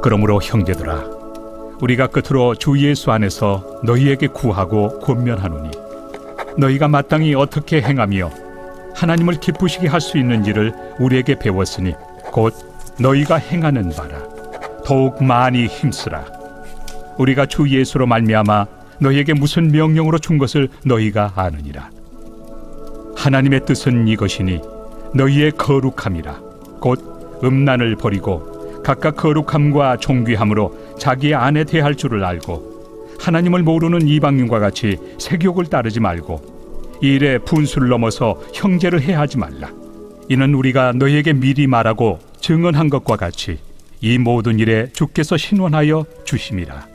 그러므로 형제들아, 우리가 끝으로 주 예수 안에서 너희에게 구하고 권면하노니, 너희가 마땅히 어떻게 행하며 하나님을 기쁘시게 할 수 있는지를 우리에게 배웠으니 곧 너희가 행하는 바라. 더욱 많이 힘쓰라. 우리가 주 예수로 말미암아 너희에게 무슨 명령으로 준 것을 너희가 아느니라. 하나님의 뜻은 이것이니 너희의 거룩함이라. 곧 음란을 버리고 각각 거룩함과 존귀함으로 자기 안에 대할 줄을 알고, 하나님을 모르는 이방인과 같이 세욕을 따르지 말고 이 일에 분수를 넘어서 형제를 해하지 말라. 이는 우리가 너희에게 미리 말하고 증언한 것과 같이 이 모든 일에 주께서 신원하여 주심이라.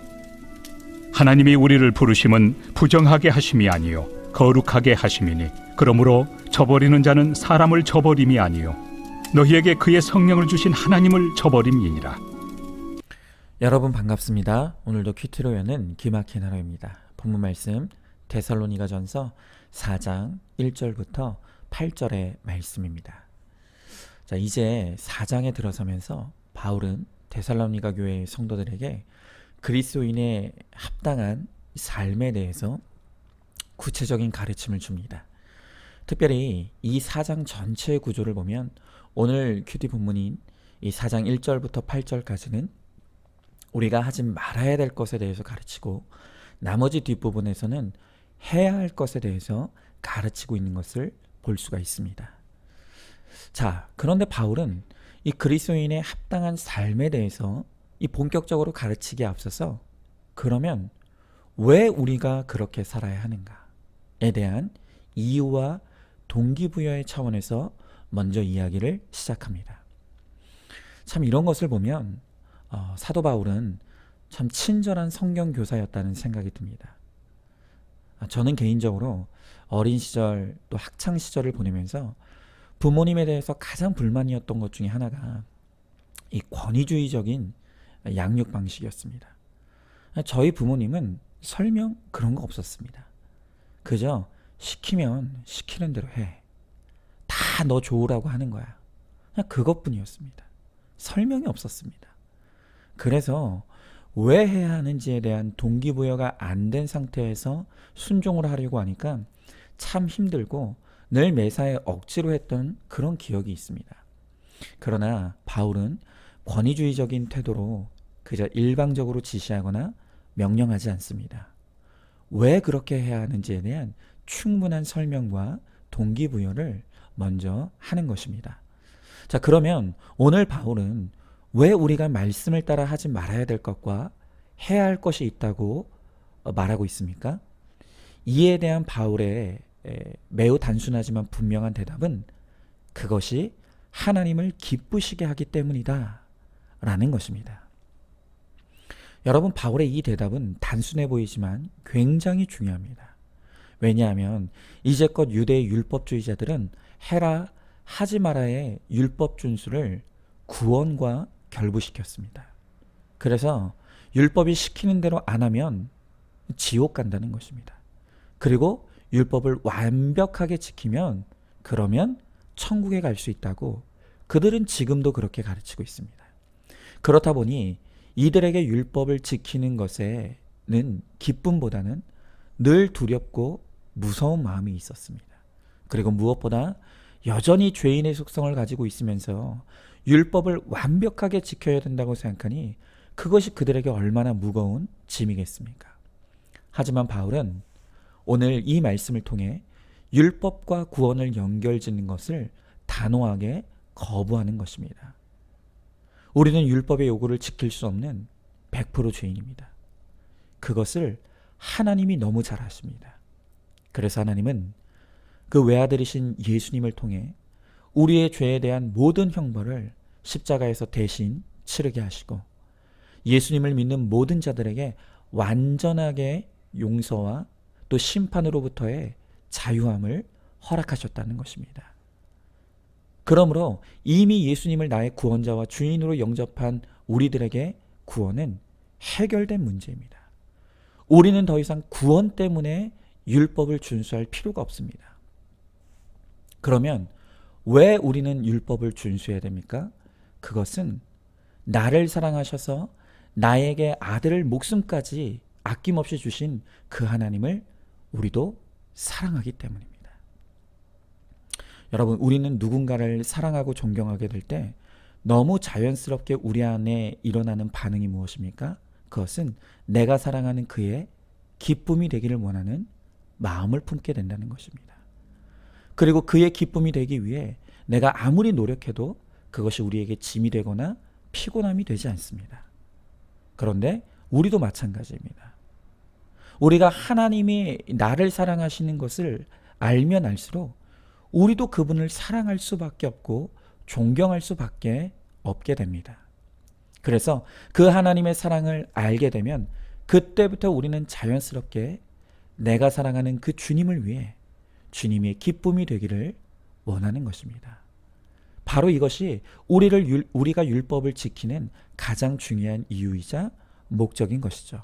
하나님이 우리를 부르심은 부정하게 하심이 아니요 거룩하게 하심이니, 그러므로 저버리는 자는 사람을 저버림이 아니요 너희에게 그의 성령을 주신 하나님을 저버림이니라. 여러분 반갑습니다. 오늘도 큐티로 여는 기막힌 하루입니다. 본문 말씀 데살로니가전서 4장 1절부터 8절의 말씀입니다. 자, 이제 4장에 들어서면서 바울은 데살로니가 교회의 성도들에게 그리스도인의 합당한 삶에 대해서 구체적인 가르침을 줍니다. 특별히 이 4장 전체의 구조를 보면 오늘 큐티 본문인 이 4장 1절부터 8절까지는 우리가 하지 말아야 될 것에 대해서 가르치고, 나머지 뒷부분에서는 해야 할 것에 대해서 가르치고 있는 것을 볼 수가 있습니다. 자, 그런데 바울은 이 그리스도인의 합당한 삶에 대해서 이 본격적으로 가르치기에 앞서서, 그러면 왜 우리가 그렇게 살아야 하는가에 대한 이유와 동기부여의 차원에서 먼저 이야기를 시작합니다. 참 이런 것을 보면 사도 바울은 참 친절한 성경 교사였다는 생각이 듭니다. 저는 개인적으로 어린 시절 또 학창 시절을 보내면서 부모님에 대해서 가장 불만이었던 것 중에 하나가 이 권위주의적인 양육 방식이었습니다. 저희 부모님은 설명 그런 거 없었습니다. 그저 시키면 시키는 대로 해. 다 너 좋으라고 하는 거야. 그냥 그것뿐이었습니다. 설명이 없었습니다. 그래서 왜 해야 하는지에 대한 동기부여가 안 된 상태에서 순종을 하려고 하니까 참 힘들고 늘 매사에 억지로 했던 그런 기억이 있습니다. 그러나 바울은 권위주의적인 태도로 그저 일방적으로 지시하거나 명령하지 않습니다. 왜 그렇게 해야 하는지에 대한 충분한 설명과 동기부여를 먼저 하는 것입니다. 자, 그러면 오늘 바울은 왜 우리가 말씀을 따라 하지 말아야 될 것과 해야 할 것이 있다고 말하고 있습니까? 이에 대한 바울의 매우 단순하지만 분명한 대답은 그것이 하나님을 기쁘시게 하기 때문이다 라는 것입니다. 여러분, 바울의 이 대답은 단순해 보이지만 굉장히 중요합니다. 왜냐하면 이제껏 유대의 율법주의자들은 해라 하지 말아의 율법 준수를 구원과 결부시켰습니다. 그래서 율법이 시키는 대로 안 하면 지옥 간다는 것입니다. 그리고 율법을 완벽하게 지키면 그러면 천국에 갈 수 있다고 그들은 지금도 그렇게 가르치고 있습니다. 그렇다 보니 이들에게 율법을 지키는 것에는 기쁨보다는 늘 두렵고 무서운 마음이 있었습니다. 그리고 무엇보다 여전히 죄인의 속성을 가지고 있으면서 율법을 완벽하게 지켜야 된다고 생각하니 그것이 그들에게 얼마나 무거운 짐이겠습니까? 하지만 바울은 오늘 이 말씀을 통해 율법과 구원을 연결짓는 것을 단호하게 거부하는 것입니다. 우리는 율법의 요구를 지킬 수 없는 100% 죄인입니다. 그것을 하나님이 너무 잘 아십니다. 그래서 하나님은 그 외아들이신 예수님을 통해 우리의 죄에 대한 모든 형벌을 십자가에서 대신 치르게 하시고 예수님을 믿는 모든 자들에게 완전하게 용서와 또 심판으로부터의 자유함을 허락하셨다는 것입니다. 그러므로 이미 예수님을 나의 구원자와 주인으로 영접한 우리들에게 구원은 해결된 문제입니다. 우리는 더 이상 구원 때문에 율법을 준수할 필요가 없습니다. 그러면 왜 우리는 율법을 준수해야 됩니까? 그것은 나를 사랑하셔서 나에게 아들을 목숨까지 아낌없이 주신 그 하나님을 우리도 사랑하기 때문입니다. 여러분, 우리는 누군가를 사랑하고 존경하게 될 때 너무 자연스럽게 우리 안에 일어나는 반응이 무엇입니까? 그것은 내가 사랑하는 그의 기쁨이 되기를 원하는 마음을 품게 된다는 것입니다. 그리고 그의 기쁨이 되기 위해 내가 아무리 노력해도 그것이 우리에게 짐이 되거나 피곤함이 되지 않습니다. 그런데 우리도 마찬가지입니다. 우리가 하나님이 나를 사랑하시는 것을 알면 알수록 우리도 그분을 사랑할 수밖에 없고 존경할 수밖에 없게 됩니다. 그래서 그 하나님의 사랑을 알게 되면 그때부터 우리는 자연스럽게 내가 사랑하는 그 주님을 위해 주님의 기쁨이 되기를 원하는 것입니다. 바로 이것이 우리가 율법을 지키는 가장 중요한 이유이자 목적인 것이죠.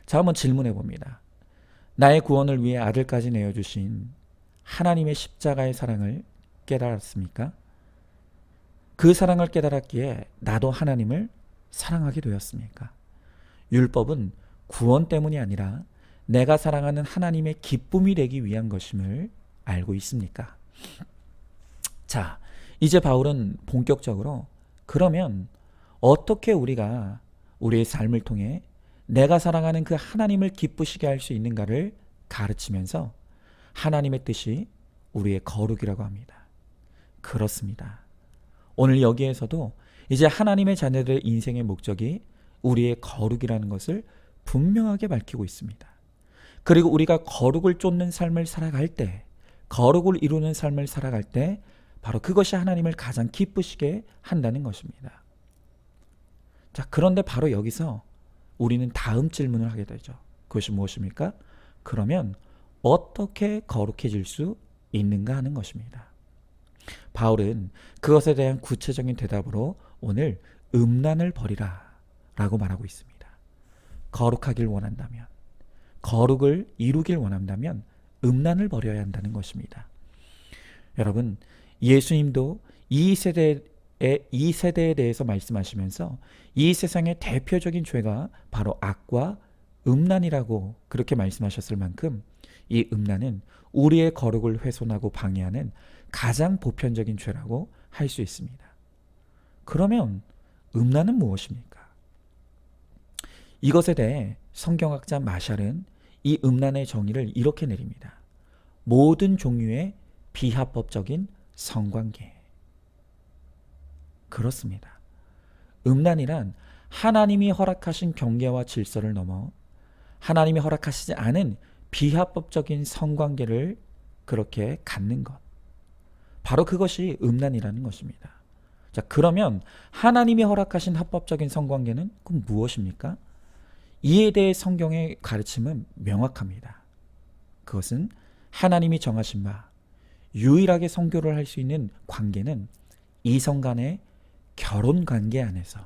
자, 한번 질문해 봅니다. 나의 구원을 위해 아들까지 내어주신 하나님의 십자가의 사랑을 깨달았습니까? 그 사랑을 깨달았기에 나도 하나님을 사랑하게 되었습니까? 율법은 구원 때문이 아니라 내가 사랑하는 하나님의 기쁨이 되기 위한 것임을 알고 있습니까? 자, 이제 바울은 본격적으로 그러면 어떻게 우리가 우리의 삶을 통해 내가 사랑하는 그 하나님을 기쁘시게 할 수 있는가를 가르치면서 하나님의 뜻이 우리의 거룩이라고 합니다. 그렇습니다. 오늘 여기에서도 이제 하나님의 자녀들의 인생의 목적이 우리의 거룩이라는 것을 분명하게 밝히고 있습니다. 그리고 우리가 거룩을 쫓는 삶을 살아갈 때, 거룩을 이루는 삶을 살아갈 때 바로 그것이 하나님을 가장 기쁘시게 한다는 것입니다. 자, 그런데 바로 여기서 우리는 다음 질문을 하게 되죠. 그것이 무엇입니까? 그러면 어떻게 거룩해질 수 있는가 하는 것입니다. 바울은 그것에 대한 구체적인 대답으로 오늘 음란을 버리라 라고 말하고 있습니다. 거룩하길 원한다면, 거룩을 이루길 원한다면 음란을 버려야 한다는 것입니다. 여러분, 예수님도 이 세대에 대해서 말씀하시면서 이 세상의 대표적인 죄가 바로 악과 음란이라고 그렇게 말씀하셨을 만큼 이 음란은 우리의 거룩을 훼손하고 방해하는 가장 보편적인 죄라고 할 수 있습니다. 그러면 음란은 무엇입니까? 이것에 대해 성경학자 마샬은 이 음란의 정의를 이렇게 내립니다. 모든 종류의 비합법적인 성관계. 그렇습니다. 음란이란 하나님이 허락하신 경계와 질서를 넘어 하나님이 허락하시지 않은 비합법적인 성관계를 그렇게 갖는 것. 바로 그것이 음란이라는 것입니다. 자, 그러면 하나님이 허락하신 합법적인 성관계는 그럼 무엇입니까? 이에 대해 성경의 가르침은 명확합니다. 그것은 하나님이 정하신 바 유일하게 성교를 할 수 있는 관계는 이성 간의 결혼 관계 안에서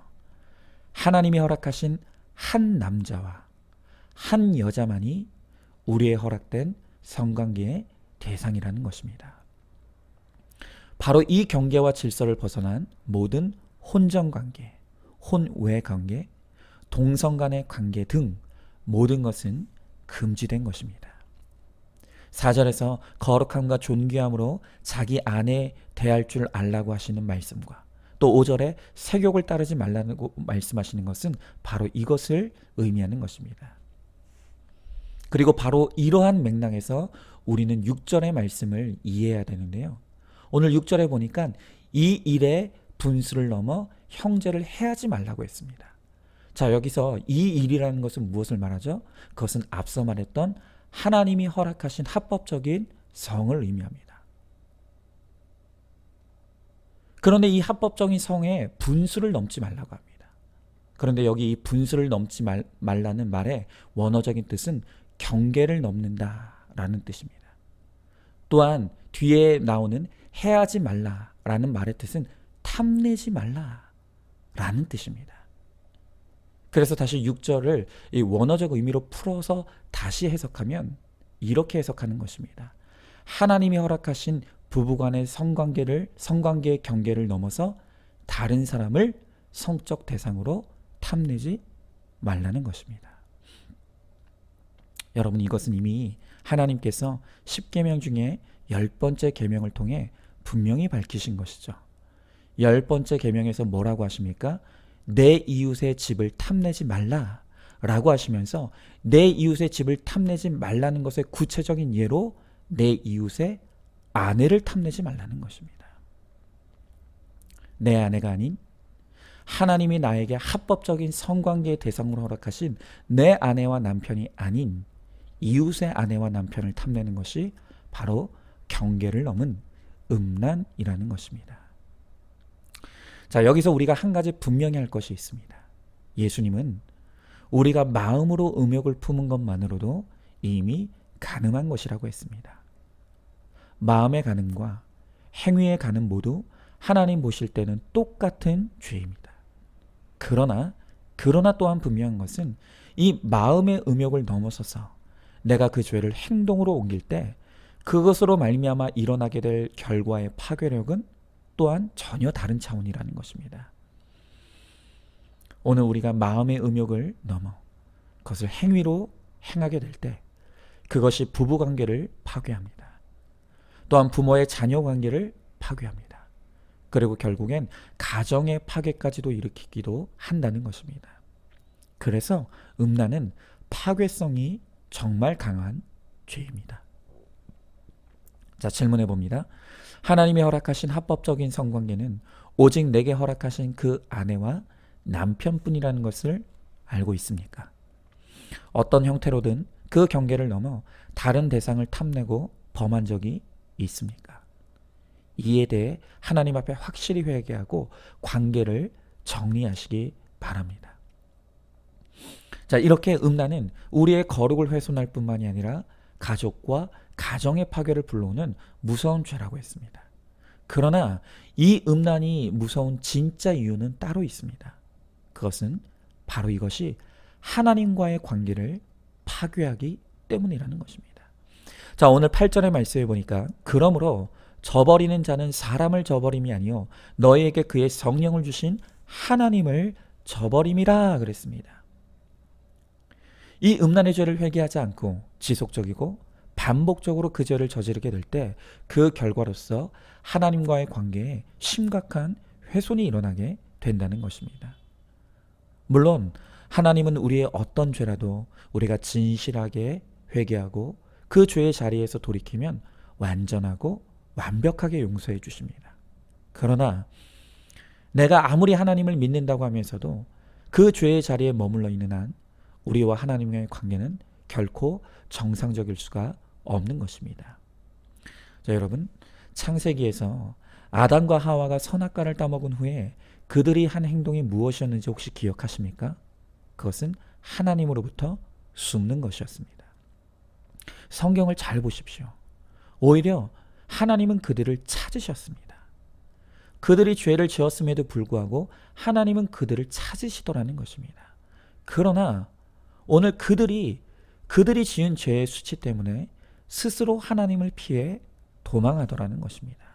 하나님이 허락하신 한 남자와 한 여자만이 우리의 허락된 성관계의 대상이라는 것입니다. 바로 이 경계와 질서를 벗어난 모든 혼전관계, 혼외관계, 동성 간의 관계 등 모든 것은 금지된 것입니다. 4절에서 거룩함과 존귀함으로 자기 아내 대할 줄 알라고 하시는 말씀과 또 5절에 세욕을 따르지 말라고 말씀하시는 것은 바로 이것을 의미하는 것입니다. 그리고 바로 이러한 맥락에서 우리는 6절의 말씀을 이해해야 되는데요. 오늘 6절에 보니까 이 일의 분수를 넘어 형제를 해하지 말라고 했습니다. 자, 여기서 이 일이라는 것은 무엇을 말하죠? 그것은 앞서 말했던 하나님이 허락하신 합법적인 성을 의미합니다. 그런데 이 합법적인 성의 분수를 넘지 말라고 합니다. 그런데 여기 이 분수를 넘지 말라는 말의 원어적인 뜻은 경계를 넘는다라는 뜻입니다. 또한 뒤에 나오는 해하지 말라라는 말의 뜻은 탐내지 말라라는 뜻입니다. 그래서 다시 6절을 이 원어적 의미로 풀어서 다시 해석하면 이렇게 해석하는 것입니다. 하나님이 허락하신 부부간의 성관계의 경계를 넘어서 다른 사람을 성적 대상으로 탐내지 말라는 것입니다. 여러분, 이것은 이미 하나님께서 10계명 중에 10번째 계명을 통해 분명히 밝히신 것이죠. 10번째 계명에서 뭐라고 하십니까? 내 이웃의 집을 탐내지 말라라고 하시면서 내 이웃의 집을 탐내지 말라는 것의 구체적인 예로 내 이웃의 아내를 탐내지 말라는 것입니다. 내 아내가 아닌 하나님이 나에게 합법적인 성관계의 대상으로 허락하신 내 아내와 남편이 아닌 이웃의 아내와 남편을 탐내는 것이 바로 경계를 넘은 음란이라는 것입니다. 자, 여기서 우리가 한 가지 분명히 할 것이 있습니다. 예수님은 우리가 마음으로 음욕을 품은 것만으로도 이미 간음한 것이라고 했습니다. 마음의 간음과 행위의 간음 모두 하나님 보실 때는 똑같은 죄입니다. 그러나 또한 분명한 것은 이 마음의 음욕을 넘어서서 내가 그 죄를 행동으로 옮길 때 그것으로 말미암아 일어나게 될 결과의 파괴력은 또한 전혀 다른 차원이라는 것입니다. 오늘 우리가 마음의 음욕을 넘어 그것을 행위로 행하게 될 때 그것이 부부관계를 파괴합니다. 또한 부모의 자녀 관계를 파괴합니다. 그리고 결국엔 가정의 파괴까지도 일으키기도 한다는 것입니다. 그래서 음란은 파괴성이 정말 강한 죄입니다. 자, 질문해 봅니다. 하나님이 허락하신 합법적인 성관계는 오직 내게 허락하신 그 아내와 남편뿐이라는 것을 알고 있습니까? 어떤 형태로든 그 경계를 넘어 다른 대상을 탐내고 범한 적이 있습니까? 이에 대해 하나님 앞에 확실히 회개하고 관계를 정리하시기 바랍니다. 자, 이렇게 음란은 우리의 거룩을 훼손할 뿐만이 아니라 가족과 가정의 파괴를 불러오는 무서운 죄라고 했습니다. 그러나 이 음란이 무서운 진짜 이유는 따로 있습니다. 그것은 바로 이것이 하나님과의 관계를 파괴하기 때문이라는 것입니다. 자, 오늘 8절의 말씀에 보니까 그러므로 저버리는 자는 사람을 저버림이 아니요 너희에게 그의 성령을 주신 하나님을 저버림이라 그랬습니다. 이 음란의 죄를 회개하지 않고 지속적이고 반복적으로 그 죄를 저지르게 될 때 그 결과로서 하나님과의 관계에 심각한 훼손이 일어나게 된다는 것입니다. 물론 하나님은 우리의 어떤 죄라도 우리가 진실하게 회개하고 그 죄의 자리에서 돌이키면 완전하고 완벽하게 용서해 주십니다. 그러나 내가 아무리 하나님을 믿는다고 하면서도 그 죄의 자리에 머물러 있는 한 우리와 하나님과의 관계는 결코 정상적일 수가 없는 것입니다. 자, 여러분, 창세기에서 아담과 하와가 선악과를 따먹은 후에 그들이 한 행동이 무엇이었는지 혹시 기억하십니까? 그것은 하나님으로부터 숨는 것이었습니다. 성경을 잘 보십시오. 오히려 하나님은 그들을 찾으셨습니다. 그들이 죄를 지었음에도 불구하고 하나님은 그들을 찾으시더라는 것입니다. 그러나 오늘 그들이 지은 죄의 수치 때문에 스스로 하나님을 피해 도망하더라는 것입니다.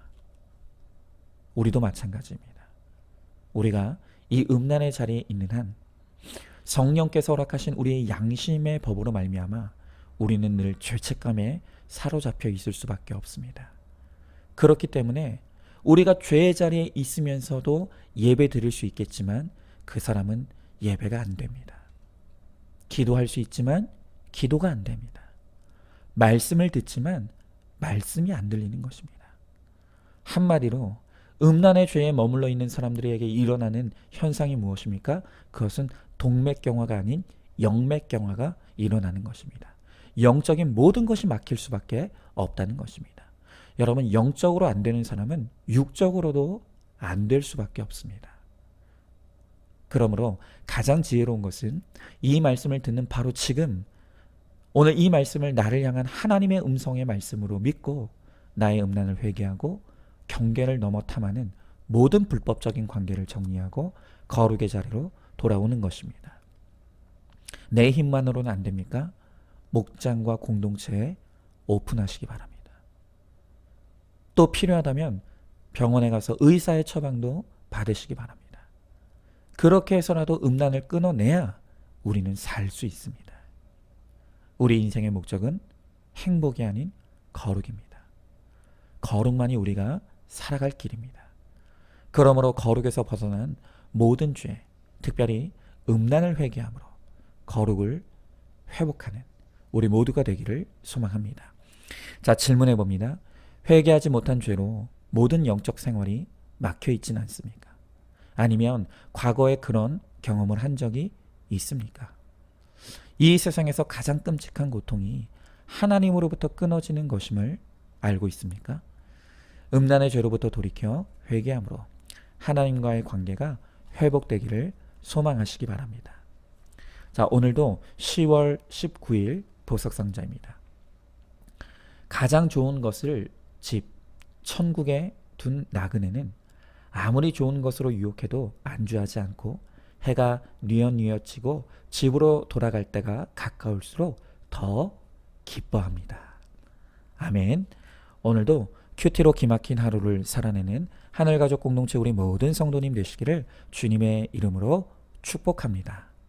우리도 마찬가지입니다. 우리가 이 음란의 자리에 있는 한 성령께서 허락하신 우리의 양심의 법으로 말미암아 우리는 늘 죄책감에 사로잡혀 있을 수밖에 없습니다. 그렇기 때문에 우리가 죄의 자리에 있으면서도 예배 드릴 수 있겠지만 그 사람은 예배가 안 됩니다. 기도할 수 있지만 기도가 안 됩니다. 말씀을 듣지만 말씀이 안 들리는 것입니다. 한마디로 음란의 죄에 머물러 있는 사람들에게 일어나는 현상이 무엇입니까? 그것은 동맥경화가 아닌 영맥경화가 일어나는 것입니다. 영적인 모든 것이 막힐 수밖에 없다는 것입니다. 여러분, 영적으로 안 되는 사람은 육적으로도 안 될 수밖에 없습니다. 그러므로 가장 지혜로운 것은 이 말씀을 듣는 바로 지금 오늘 이 말씀을 나를 향한 하나님의 음성의 말씀으로 믿고 나의 음란을 회개하고 경계를 넘어 탐하는 모든 불법적인 관계를 정리하고 거룩의 자리로 돌아오는 것입니다. 내 힘만으로는 안 됩니까? 목장과 공동체에 오픈하시기 바랍니다. 또 필요하다면 병원에 가서 의사의 처방도 받으시기 바랍니다. 그렇게 해서라도 음란을 끊어내야 우리는 살 수 있습니다. 우리 인생의 목적은 행복이 아닌 거룩입니다. 거룩만이 우리가 살아갈 길입니다. 그러므로 거룩에서 벗어난 모든 죄, 특별히 음란을 회개함으로 거룩을 회복하는 우리 모두가 되기를 소망합니다. 자, 질문해 봅니다. 회개하지 못한 죄로 모든 영적 생활이 막혀 있진 않습니까? 아니면 과거에 그런 경험을 한 적이 있습니까? 이 세상에서 가장 끔찍한 고통이 하나님으로부터 끊어지는 것임을 알고 있습니까? 음란의 죄로부터 돌이켜 회개함으로 하나님과의 관계가 회복되기를 소망하시기 바랍니다. 자, 오늘도 10월 19일 보석상자입니다. 가장 좋은 것을 집, 천국에 둔 나그네는 아무리 좋은 것으로 유혹해도 안주하지 않고 해가 뉘엿뉘엿지고 집으로 돌아갈 때가 가까울수록 더 기뻐합니다. 아멘. 오늘도 큐티로 기막힌 하루를 살아내는 하늘가족 공동체 우리 모든 성도님 되시기를 주님의 이름으로 축복합니다.